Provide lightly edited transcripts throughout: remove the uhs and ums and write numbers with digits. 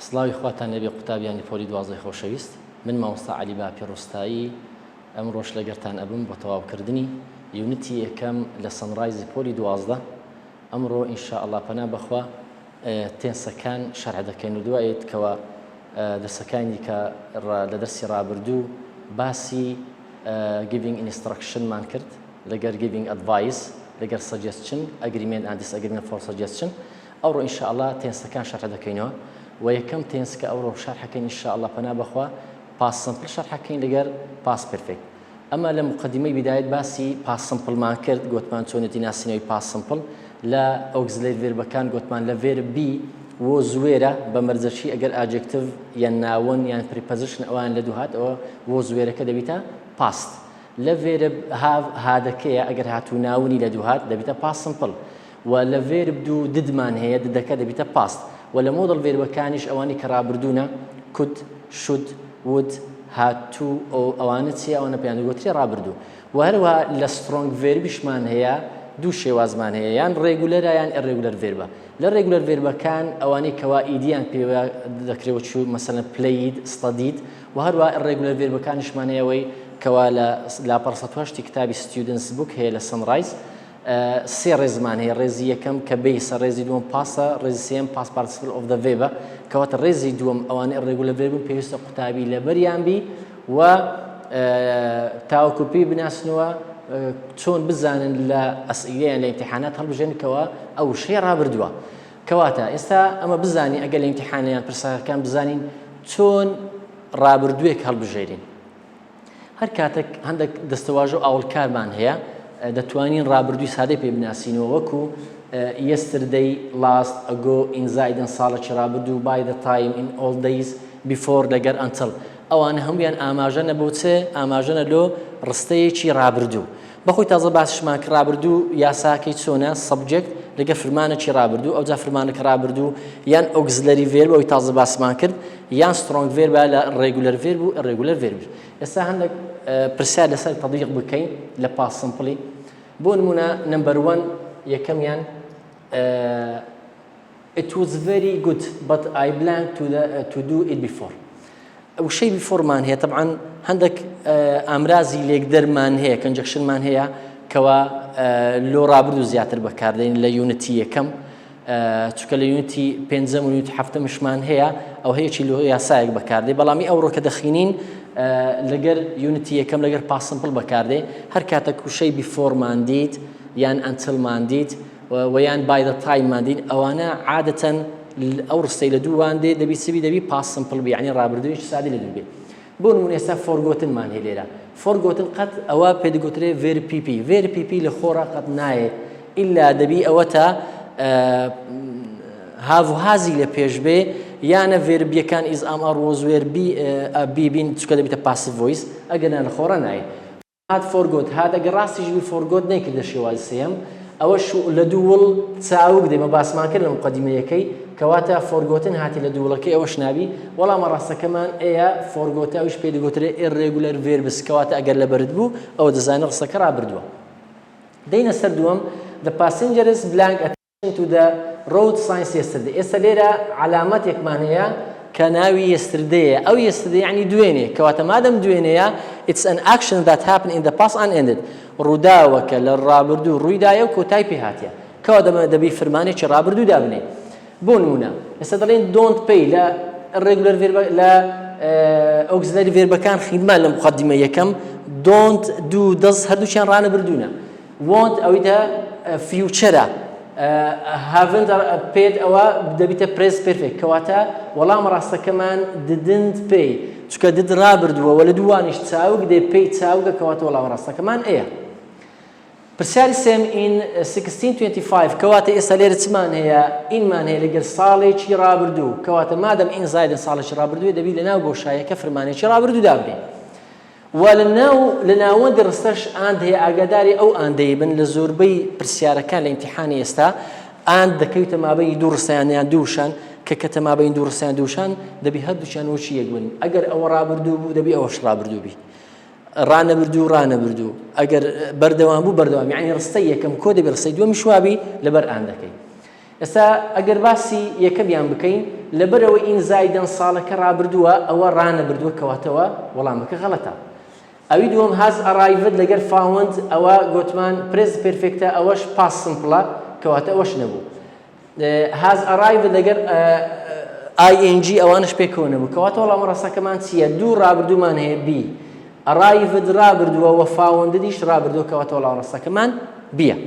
سڵاوی خواتان لەبێ قوتابیانی پۆلی دوازدەی خۆشەویست من مامۆستا عەلی باپی ڕۆستایی ئەمڕۆش لەگەڵتان ئەبم بۆ تەواوکردنی یونیتی یەکەم لە سەنڕایزی پۆلی دوازدە ئەمڕۆ ئینشاءالله پەنا بەخوا تێنسەکان شەرح دەکەین و دوایێت کەوە دەرسەکانی کە لە دەرسی ڕابردوو باسی giving instructionمان کرد لەگەر giving advice لەگەر suggestion agreement and disagreement for suggestion ئەوڕۆ ئینشاءالله تێنسەکان شەرح دەکەینەوە و یەکەم تێنسکە ئەوڕۆ شەرحەکەین ئینشاءالله پەنا بەخوا پاس سمپل شەرحەکەین لەگەر پاس پرفێکت ئەمە لە مقدمەی بدایەت باسی پاس سمپڵمان کرد گوتمان چۆنێتی ناسینەوەی پاس سمپڵ لە ئۆگزیلەری ڤێربەکان گوتمان لە ڤێرب بی وە زوێرە بە مەرجەچی ئەگەر ئاجێکتیڤ یان ناون یان پریپۆزیشن ئەوان لە دوو هات ئەوە وە زوێرەکە دەبیتە پاست لە ڤێرب هاو هادەکەیە ئەگەر هاتوو ناونی لە دوو هات دەبیتە پاس سمپڵ و لە ڤێرب دوو ددمان هەیە ددەکە دەبیتە پاست و لە مۆدڵ ڤێربەکانیش ئەوانی کە ڕابردوونە کوت شود ود هاتوو ئەوانە چیە ئەوانە پێیان دەگوترێ ڕابردوو و هەروە لە سترۆنگ ڤێربیشمان هەیە دوو شێوازمان هەیە یان ڕێگولەرە یان ئەڕێگولەر ڤێربە لە ڕێگولەر ڤێربەکان ئەوانەی کەوا ئیدیان پێ دەکرێت چوو مەسەلەن پلەید ستەدید و هەروە ڕێگولەر ڤێربەکانیشمان هەیەوەی کەوا لە لاپەرسە توەشتی کتابی ستودنتس بوک هەیە لە سەنڕایز سێ ڕێزمان هەیە ڕێزی یەکەم کە بیسە ڕێزی دووەم پاسە ڕێزی سێم پاس پارتیسیپل ئۆف دە ڤێبە کەواتە ڕێزی دووەم ئەوانەی ڕێگولەر ڤێربن پێویستە قوتابی لەبەریان بی و تاوەکو پێی بناسنەوە چۆن بزانن لە ئەسئیلەیان لە ئیمتیحانات هەڵبژێنکەوە ئەو شەیە ڕابردووە کەواتە ئێستا ئەمە بزانی ئەگەر لە ئیمتیحانیان پرسەکان بزانین چۆن ڕابردوویەک هەڵبژێرین هەر کاتێک هەندێک دەستەواژە و ئاوڵکارمان هەیە دەتوانین ڕابردووی سادەی پێ بناسینەوە وەکو yesterday last ago inside ساڵێکی ڕابردوو by the time in all days before لەگەر until ئەوانە هەمویان ئاماژەنە بۆ چێ ئاماژەنە لۆ ڕستەیەکی ڕابردوو بەخۆی تازە باسیشمان کە ڕابردوو یاساکەی چۆنە سەبجێکت لەگە فرمانێکی ڕابردوو ئەوجا فرمانێکە ڕابردوو یان ئۆگزلەری ڤێرب ئەوی تازە باسمان کرد یان سترۆنگ ڤێربە لە ڕێگولەر ڤێرب و ڕێگولەر ڤێرب ئێستا هەندێک پرسیار لەسەر تەطبیق بکەین لە پاس سمپڵی بۆ نمونە نمبەر 1 یەکەمیان it was very good but I planned to do it before وشەی بیفۆرمان هەیە طبعاً هەندێک ئامرازی لێکدەرمان هەیە کەنجەکشنمان هەیە کەوا لۆ ڕابردوو زیاتر بەکاردێن لە یونیتی یەکەم چونکە لە یونیتی پێنجەم و یونیتی هەفتەمشمان هەیە ئەو هەیەکی لۆ یاسایەک بەکاردێ بەڵامی ئەوڕۆ کە دەخینین لەگەر یونیتی یەکەم لەگەر پاس سمپڵ بەکاردێ هەر کاتێک وشەی بیفۆرمان دیت یان ئەنتڵمان دیت و یان by the timeمان دیت ئەوانە عادەتەن ئەو ڕستەی لە دووان دێ دەبی سبی دەبی پاس سمپڵ بێ یعنی ڕابردوویەکی سادی لە دوو بێ بۆ نمونە ئێستا فۆرگۆتنمان هەیە لێرە فۆرگۆتن قەت ئەوە پێ دەگوترێ ڤێرب پیپی ڤێرب پیپی لە خۆڕا قەت نایێ ئیلا دەبی ئەوە تا هاڤوهازی لە پێش بێ یانە ڤێربیەکان ئیز ئام ئەڕ وۆزوێر بیبین چکە دەبیتە پاسیڤ ڤۆیس ئەگەر لە خۆڕە نایێ هات فۆرگۆت هات ئەگەر ڕاستیش بی فۆرگۆت نەیکردە شێوازی سێم ئەوەش لە دووڵ چاوک دێمە باسمان کرد لە مقدمەیەکەی کەواتە فۆرگۆتن هاتی لە دووڵەکەی ئەوەش نابی وەڵامە ڕاستەکەمان ئەیە فۆرگۆتە ئەوش پێ دەگوترێ ئێرێگولەر ڤێربس کەواتە ئەگەر لە بەرد بوو ئەوە دەزانێت ڕستەکە ڕابردووە دەینە سەر دووەم the passengers blank attention to the road signs yesterday ئێستا لێرە علامەتێکمان هەیە کە ناوی yesterday ئەو yesterday یعنی دوێنێ کەواتە مادەم دوێنەیە it's an action that happened in the past and ended ڕووداوەکە لە ڕابردوو ڕوویدایە و کۆتای پێ هاتیە کەوا دەبی فرمانێکی ڕابردوو دابنێ بۆ نمونە ئێستا دەڵێن don't pay لە ڕێگولەر ڤێربە لە ئۆگزیلەری ڤێربەکان خیدمان لە مقدمە یەکەم don't do does هەردووچیان ڕانەبردوونە want ئەویتە future haven't paid ئەوە دەبیتە present perfect کەواتە وەڵام ڕاستەکەمان didn't pay چونکە دد ڕابردووە وە لە دووانیش چاوک دێ پێی چاوکە کەواتە وەڵام ڕاستەکەمان ئەیە پرسیاری سێم in 1625 کەواتە ئێستا لێرە چمان هەیە ئینمان هەیە لەگەر ساڵێکی ڕابردوو کەواتە مادەم ئین زایدە ساڵێکی ڕابردووە دەبی لەناو بۆشایەکە فرمانێکی ڕابردوو دابنێ و لە ناوەندی ڕستەش ئاند هەیە ئاگاداری ئەو ئاندەی بن لە زۆربەی پرسیارەکان لە ئیمتیحانی ئێستا ئاند دەکەویتە مابەی دوو ڕستەیان یان دووشان کە کەتە مابەین دوو ڕستەیان دووشان دەبی هەردووچیان وەچی یەکبن ئەگەر ئەوە ڕابردوو بوو دەبی ئەوەش ڕابردوو بی ڕانەبردوو ئەگەر بەردەوام بوو بەردەوام یعنی ڕستەی یەکەم کۆ دەبی ڕستەی دووەمی شوابی لەبەر ئاندەکەی ئێستا ئەگەر باسی یەکەمیان بکەین لەبەرەوەی ئین زایدەن ساڵەکە ڕابردووە ئەوە ڕانەبردووە کەواتەوە وەڵامەکە غەڵەتە. ئەوی دووەم هاز ئەڕایڤد لەگەر فاوند ئەوە گوتمان پرێز پێرفێکتە ئەوەش پاس سمپڵە کەواتە ئەوەش نەبوو. هاز ئەڕایڤد لەگەر ING ئەوانش پێکەوە نەبوو کەواتە وەڵامە ڕاستەکەمان چییە؟ دوو ڕابردوومان هەیە بی ئەڕایڤد ڕابردووە و فاونددیش ڕابردووە کەواتە وەڵام ڕاستەکەمان بیە.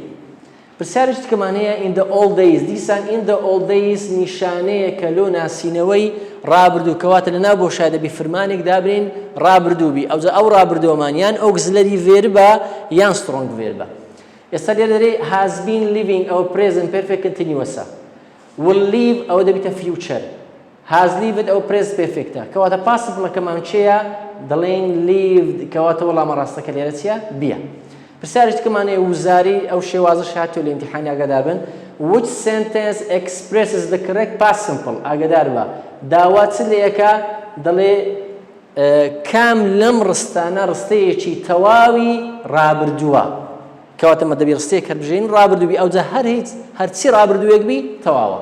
پرسیارش تکەمان هەیە in the old days دیسان in the old days نیشانەیە کە لۆ ناسینەوەی ڕابردوو کەواتە لەناو بۆشای دەبی فرمانێک دابرین ڕابردوو بی ئەو ڕابردووەمان یان ئۆگزلەری ڤێربە یان سترۆنگ ڤێربە. ئێستا لێرە دەرێ has been living ئەو present perfect continuousە will live ئەوە دەبیتە future has lived ئەو present perfectە کەواتە past simple-ەکەمان چێیە؟ دەڵێن lived کەواتە وەڵامە ڕاستەکە لێرە چییە؟ بیە. پرسیارش تکەمان هەیە وزاری ئەو شێوازەش هاتووە لە ئیمتیحانی ئاگادار بن which sentence expresses the correct past simple ئاگادار بە داوا چ لەیەکە دەڵێ کام لەم ڕستانە ڕستەیەکی تەواوی ڕابردووە کەواتە مە دەبی ڕستەیەک هەر بژین ڕابردووبی ئەوجا هەرچی ڕابردوویەک بی تەواوە.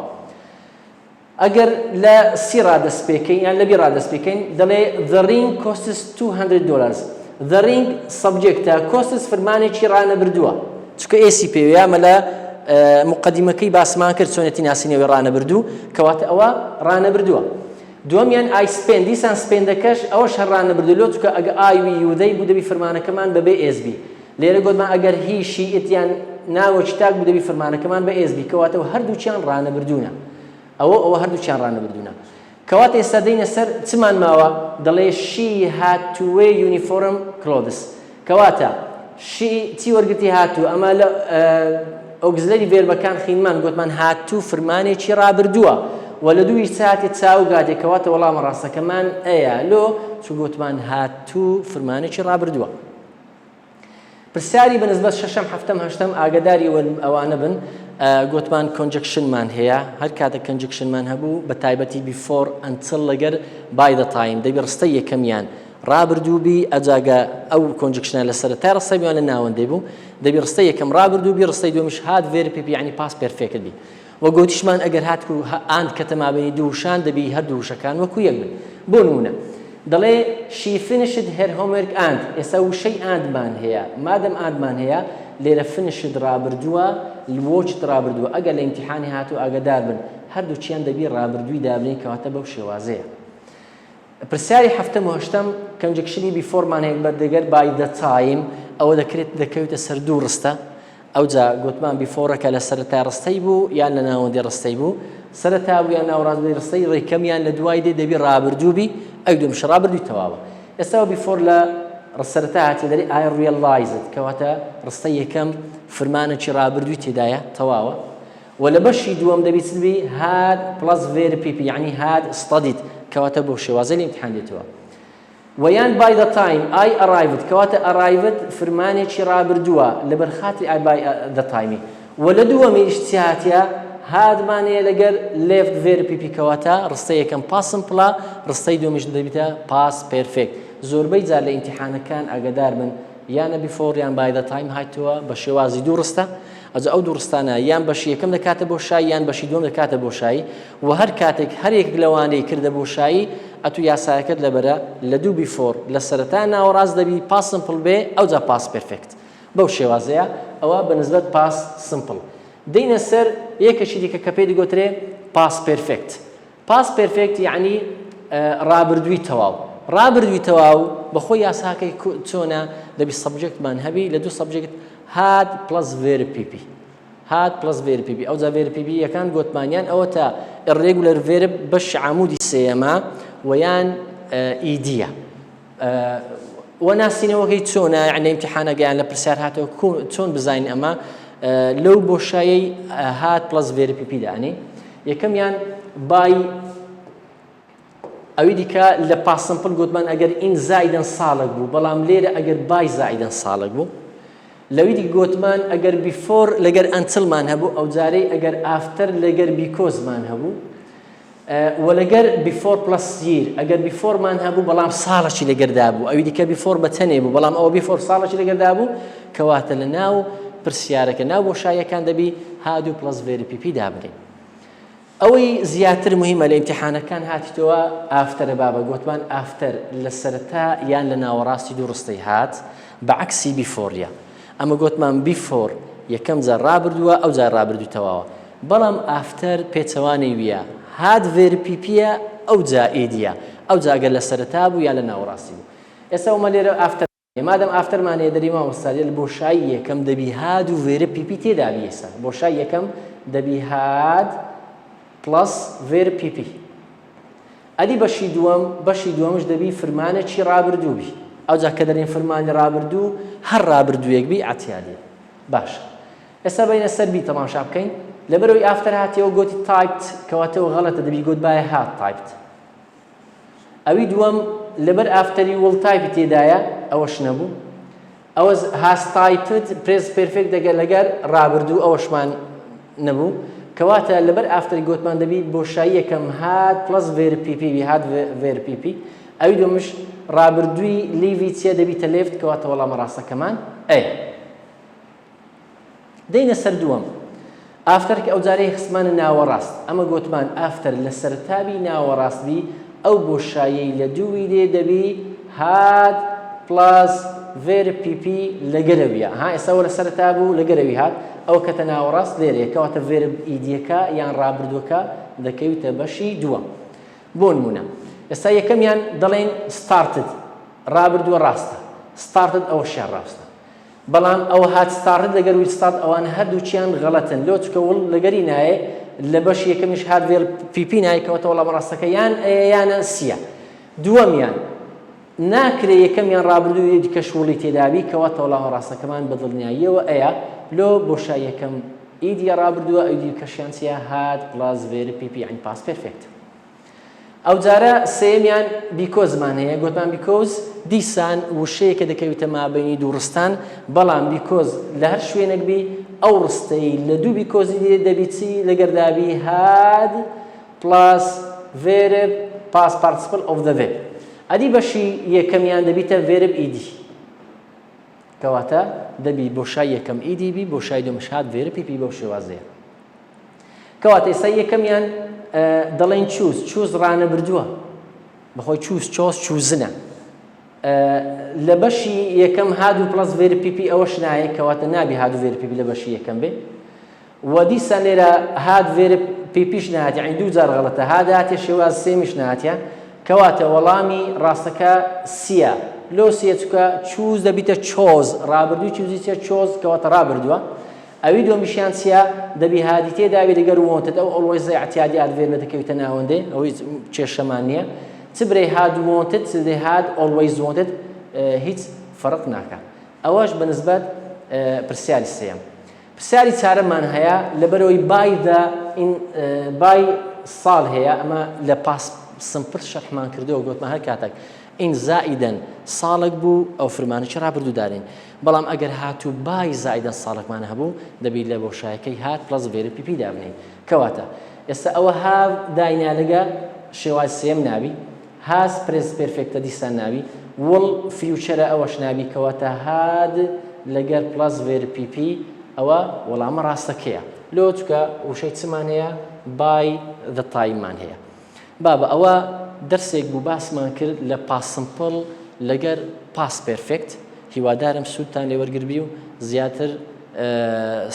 ئەگەر لە سی ڕادەست پێکەین یان لە بی ڕادەست پێکەین دەڵێ the ring costs $200 the ring subjectە costs فرمانێکی ڕانەبردووە چکە ئێسی پێوێ ئەمە لە مقدمەکەی باسمان کرد چۆنێتی ناسینەوەی ڕانەبردوو کەواتە ئەوە ڕانەبردووە. دووەمیان I spend دیسان سپێندەکەش ئەوەش هەر ڕانەبردووە چکە ئەگە ئاوی یودەی بوو دەبی فرمانەکەمان بەبێ SB لێرە گوتمان ئەگەر هی شی ئیتیان ناوەکی تاک بوو دەبی فرمانەکەمان بە SB کەواتەوە هەردووچیان ڕانەبردوونە ئەوە هەردووچیان ڕانەبردوونە. کەواتە ئێستا دەینە سەر چمان ماوە دەڵێ she had to wear uniform clothes کەواتە چی وەرگرتی هاتوو ئەمە لە ئۆگزلەری ڤێربەکان خینمان گوتمان هاتوو فرمانێکی ڕابردووە و لە دووی ساتی چاوگاتێک کەواتە وەڵامە ڕاستەکەمان ئەیە لۆ چ گوتمان هاتوو فرمانێکی ڕابردووە. پرسیاری بەنسبەت شەشەم هەفتەم هەشتەم ئاگاداری ئەوانە بن گوتمان کۆنجەکشنمان هەیە هەر کاتە کۆنجەکشنمان هەبوو بە تایبەتی before until لەگەر by the time دەبی ڕستە یەکەمیان ڕابردووبی ئەجاگە ئەو کۆنجەکشنە لە سەرەتای ڕستەیان لە ناوەندەی بوو دەبی ڕستە یەکەم ڕابردووبی ڕستەی دووەمیش هات verb PP یعنی past perfect بی وە گوتیشمان ئەگەر هاتکو ئاند کەتە مابینی دووشان دەبی هەردوو وشەکان وەکو یەک بن. بۆ نمونە دەڵێ she finished her homework and ئێستا وشەی ئاندمان هەیە مادەم ئاندمان هەیە لێرە finished ڕابردووە watched ڕابردووە ئەگەر لە ئیمتیحانی هاتوو ئاگادار بن هەردووچیان دەبی ڕابردووی دابنین کەواتە بەو شێوازەیە. پرسیاری هەفتەم و هەشتەم کۆنجەکشنی بیفۆرمان هەیە بەردەگەر by the time ئەوە دەکەوێتە سەر دوو ڕستە ئەوجا گوتمان بیفۆرەکە لە سەرەتای ڕستەی بوو یان لە ناوەندی ڕستەی بوو سەرەتا بوو یان ناوەڕاستەی ڕستەی ڕێکەمیان لە دوای دەبی ڕابردووبی ئەو دووەمش ڕابردووی تەواوە. ئێستا بیفۆر لە ڕسەرەتا هاتی دەری I realized کەواتە ڕستە یەکەم فرمانێکی ڕابردووی تێدایە تەواوە و لە بەشی دووەم دەبی چبی had plus verb PP یعنی had studied کەواتە بۆ شێوازە لە ئیمتیحان دێتەوە. ویان by the time I arrived کەواتە arrived فرمانێکی ڕابردووە لەبەر خاتری I by the time و لە دووەمیش چی هاتیە هادمانەیە لەگەر left verb PP کەواتە ڕستە یەکەم past simple ڕستەی دووەمیش دەبیتە past perfect. زۆربەی جار لە ئیمتیحانەکان ئاگادار بن یانە before یان by the time هاتووە بە شێوازی دوو ڕستە ئەو دوو ڕستانە یان بەشی یەکەم دەکاتە بۆ شایی یان بەشی دووەم دەکاتە بۆ شایی و هەر کاتێک هەر یەک لەوانەی کردە بۆ شایی ئەتو یاسایەکەت لەبەرە لە دوو before لە سەرەتا ناوەڕاست دەبی past simple بێ ئەوجا past perfect بەو شێوازەیە ئەوە بەنسبەت past simple. دەینە سەر یەکەشی دیکە کە پێی دەگوترێ past perfect. past perfect یعنی ڕابردووی تەواو ڕابردووی تەواو بەخۆی یاساکەی چۆنە دەبی سەبجەکتمان هەبی لە دوو سەبجەکت had plus verb PP had plus verb PP ئەوجا verb PP یەکان گوتمانیان ئەوە تا irregular verb بەش عمودی سێەمە ویان ئیدیە و ناسینەوەکەی چۆنە یعنی ئیمتیحانەکەیان لە پرسیار هاتەوە چۆن بزانین ئەمە لەو بۆشایەی had plus verb PP دانی یەکەمیان by ئەوی دیکە لە past simple گوتمان ئەگەر ئین زایدەن ساڵک بوو بەڵام لێرە ئەگەر by زایدەن ساڵک بوو لەوی دی گوتمان ئەگەر before لەگەر untilمان هەبوو ئەو جارەی ئەگەر after لەگەر becauseمان هەبوو و لەگەر before plus year ئەگەر beforeمان هەبوو بەڵام ساڵەکی لەگەردا بوو ئەوی دیکە before بەتەنێ بوو بەڵام ئەوە before ساڵەکی لەگەردا بوو کەواتە لە ناو پرسیارەکە ناو بۆشاییەکان دەبی had و plus verb PP دابنێ. ئەوەی زیاتر مهمە لە ئیمتیحانەکان هاتیتەوە ئافتەرە بابە گوتمان ئافتەر لە سەرەتا یان لە ناوەڕاستی دووڕستەی هات بەعکسی بیفۆریە ئەمە گوتمان بیفۆر یەکەم جار ڕابردووە ئەو جار ڕابردووتەوەوە بەڵام ئافتەر پێچەوانەی ویە هات ڤێر پیپیە ئەو جا ئیدیە ئەو جاگە لە سەرەتا بوو یا لە ناوەڕاستی بوو ئێستا ومە لێرە ئافتەر مادەم ئافتەرمانەیە دەری مامۆستاریە لە بۆشایی یەکەم دەبی هاد و ڤێرە پیپی تێدابی ئێستا بۆشای یەکەم دەبی هاد پلس ڤێر پیپی ئەدی بەشی دووەمش دەبی فرمانێکی ڕابردوو بی ئەو جا کە دەرێن فرمانی ڕابردوو هەر ڕابردوویەک بی ئەتیادێ باشە ئێستا بینە سەر بی تەماشا بکەین لەبەرەوەی ئافتەر هاتیەوە گوتی تایپت کەواتەوە غەڵەتە دەبی گوت باە هات تایپت ئەوی دووەم لەبەر ئافتەری وڵ تایپی تێدایە ئەوەش نەبوو ئەوە هاست تایپت پرێز پێرفێکت دەگەر لەگەر ڕابردوو ئەوەشمان نەبوو کەواتە لەبەر ئافتەری گوتمان دەبی بۆشایی یەکەم هات پلس ڤێر پیپی بی هات ڤێر پیپی ئەوی دووەمش ڕابردووی لیڤی چیە دەبیتە لێفت کەواتە وەڵامە ڕاستەکەمان ئەیە دەینە سەر دووەم ئافتەر کە ئەو جارەی خسمانە ناوەڕاست ئەمە گوتمان ئافتەر لە سەرتابی ناوەڕاستبی ئەو بۆشایەی لە دووی لێ دەبی هات پلس ڤێر پیپی لەگەرەویە ها ئێستا لە سەرتا بوو لەگەرەوی هات ئەو کەتە ناوەڕاست لێرەیە کەواتە ڤێر ئیدیەکە یان ڕابردووەکە دەکەویتە بەشی دووەم بۆ نمونە ئێستا یەکەمیان دەڵێن ستارتت ڕابردووە ڕاستە ستارتت ئەوەشیان ڕاستە بەڵام ئەو هات ستارتت لەگەر ستارت ئەوان هەردووچیان غەڵەتن لۆ چکە وڵ لەگەری نایە لە بەش یەکەمیش هات ڤێر پیپی نایکەوەتە وەڵامە ڕاستەکە یانە سیە دووەمیان ناکرێ یەکەمیان ڕابردووی دیکەش وڵی تێدابی کەواتە وەڵامە ڕاستەکەمان بەدڵنیاییەوە ئەیە لۆ بۆشای یەکەم ئیدیە ڕابردووە ئەیدی کەشیان چیە هات پلاس ڤێر پیپی یعنی پاس پێرفێکت ئەو جارە سێمیان بیکۆزمان هەیە گوتمان بیکۆز دیسان وشەیەکە دەکەویتە مابەینی دوو ڕستان بەڵام بیکۆز لە هەر شوێنێک بی ئەو ڕستەی لە دوو بیکۆزی دەبی چی لەگەردابی هاد پلاس ڤێر پاس پارتیسپل ئۆف دە ڤێر ئەدی بەشی یەکەمیان دەبیتە ڤێرب ئیدی کەواتە دەبی بۆشای یەکەم ئیدی بی بۆشای دووەمش هات ڤێر پیپی بەو شێوازەیە کەواتە ئێستا یەکەمیان دەڵێن چوز ڕانە بردووە بەخۆی چۆز چوزنە لە بەشی یەکەم هادو پلس ڤێر پیپی ئەوەش نایە کەواتە نابی هادو ڤێر پیپی لە بەشی یەکەم بێ و دیسان لێرە هاد ڤێر پیپیش نهاتە یعنی دوو جار غەڵەتە هاد هاتێ شێواز سێمیش نهاتە کەواتە وەڵامی ڕاستەکە سیە لۆ سیە چکە چوز دەبیتە چۆز ڕابردووی چوزی چیە چۆز کەواتە ڕابردووە ئەوی دووەمیشیان چیە دەبی هادی تێداوی لەگەر وۆنتت ئەو ئەڵوەیزە اعتیادی ئادڤێر دەکەویتە ناوەندێ ئەوەی چێشەمان نییە چ برەی هاد وۆنتت چ دەی هاد ئۆڵوەیز وۆنتت هیچ فەرق ناکە ئەوەش بەنسبەت پرسیاری سێیەم پرسیاری چارەمان هەیە لەبەرەوەی بای ساڵ هەیە ئەمە لە پاس سمپل شەرحمان کردەوە گوتمان هەر کاتێک این زائیدەن ساڵک بوو ئەو فرمانێکی ڕابردوو دارین بەڵام ئەگەر هاتوو بای زائیدەن ساڵکمان هەبوو دەبی لە بۆشایەکەی هات پلس ڤێر پیپی دابنین کەواتە ئێستا ئەوە هاو داینالەگە شێواز سێم نابی هاز پرێز پێرفێکتە دیسان نابی وڵ فیوچەرە ئەوەش نابی کەواتە هاد لەگەر پلس ڤێر پیپی ئەوە وەڵامە ڕاستەکەیە لۆ چکە وشەی چمان هەیە بای دە تایممان هەیە بابە ئەوە دەرسێک بوو باسمان کرد لە پاس سمپڵ لەگەر پاس پێرفێکت هیوادارم سوودتان لێ وەرگربی و زیاتر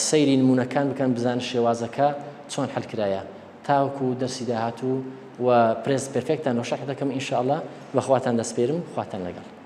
سەیری نمونونەکان بکەن بزان شێوازەکە چۆن هەلکرایە تاوەکو دەرسی داهاتوو و پرێز پێرفێکتان وەشەح دەکەم ئینشاءالله بەخواتان دەسپێرم خواتان لەگەڵ